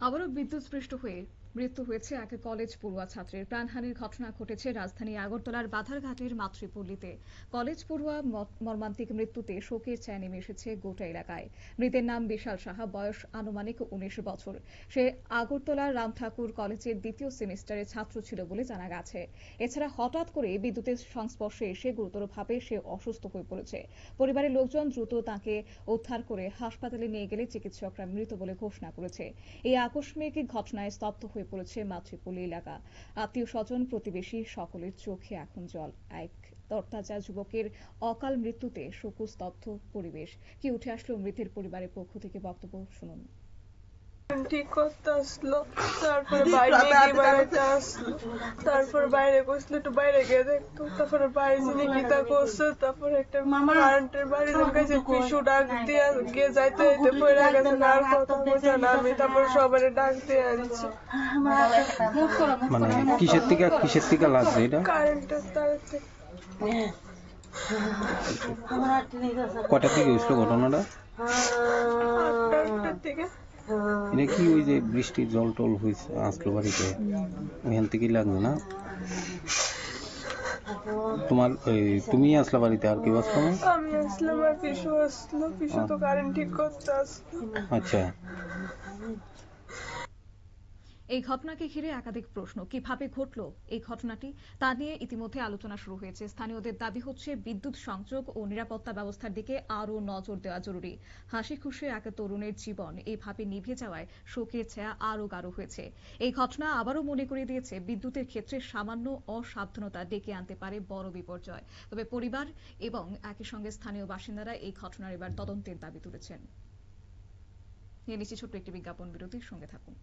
আবারও বিদ্যুৎস্পৃষ্ট হয়ে মৃত্যু হয়েছে এক কলেজ পড়ুয়া ছাত্রের। প্রাণহানির ঘটনা ঘটেছে রাজধানী আগরতলার বাধারঘাটের মাতৃপল্লীতে। কলেজ পড়ুয়া মর্মান্তিক মৃত্যুতে শোকের ছায়া নেমে এসেছে গোটা এলাকায়। মৃতের নাম বিশাল সাহা, বয়স আনুমানিক 19 বছর। সে আগরতলার রাম ঠাকুর কলেজের দ্বিতীয় সেমিস্টারের ছাত্র ছিল বলে জানা গেছে। এছাড়া হঠাৎ করে বিদ্যুতের সংস্পর্শে এসে গুরুতরভাবে সে অসুস্থ হয়ে পড়েছে। পরিবারের লোকজন দ্রুত তাকে উদ্ধার করে হাসপাতালে নিয়ে গেলে চিকিৎসকরা মৃত বলে ঘোষণা করেছে। এই আকস্মিক ঘটনায় স্তব্ধ হয়ে পড়েছে মাতৃপল্লী এলাকা। আত্মীয় স্বজন, প্রতিবেশী সকলের চোখে এখন জল। এক তরতাজা যুবকের অকাল মৃত্যুতে শোকস্তব্ধ পরিবেশ। কি উঠে আসলো মৃতের পরিবারের পক্ষ থেকে, বক্তব্য শুনুন। ঠিক করতে আসলো, তারপরে বাইরে গিয়ে বেড়াইতে আসলো, তারপরে বাইরে বসলো, একটু বাইরে গিয়ে দেখতো, তারপরে বাইরে যিনি গীতা করছে, তারপরে একটা কারেন্টের বাড়ি কাছে পিছু ডাক দিয়ে গিয়ে যাইতে যাইতে পড়ে গেছে, আর কথা বলছে না। আমি তারপরে সবাই ডাক দিয়ে আনছি। মানে কিসের থেকে লাগছে এটা? কারেন্টের তার থেকে। কটা থেকে হয়েছিল ঘটনাটা? 8টার থেকে। এটা কি ওই যে বৃষ্টির জল টল হয়েছে আসলো বাড়িতে, ওইখান থেকেই লাগবে না? তোমার তুমি আসলা বাড়িতে, আর কেউ আসলো না? আমি আসলাম আর পিছু আসলো, পিছু তো কারেন্ট ঠিক করতে আসলো। আচ্ছা। এই ঘটনাকে ঘিরে একাধিক প্রশ্ন। কিভাবে ঘটল এই ঘটনাটি, তা নিয়ে ইতিমধ্যে আলোচনা শুরু হয়েছে। স্থানীয়দের দাবি হচ্ছে বিদ্যুৎ সংযোগ ও নিরাপত্তা ব্যবস্থার দিকে আরও নজর দেওয়া জরুরি। হাসি খুশি এক তরুণের জীবন এইভাবে নিভে যাওয়ায় শোকের ছায়া আরও গাঢ় হয়েছে। এই ঘটনা আবারও মনে করিয়ে দিয়েছে বিদ্যুতের ক্ষেত্রে সামান্য অসাবধানতা ডেকে আনতে পারে বড় বিপর্যয়। তবে পরিবার এবং একই সঙ্গে স্থানীয় বাসিন্দারা এই ঘটনার এবার তদন্তের দাবি তুলেছেন। নিয়ে নিচ্ছি ছোট্ট একটি বিজ্ঞাপন বিরতির, সঙ্গে থাকুন।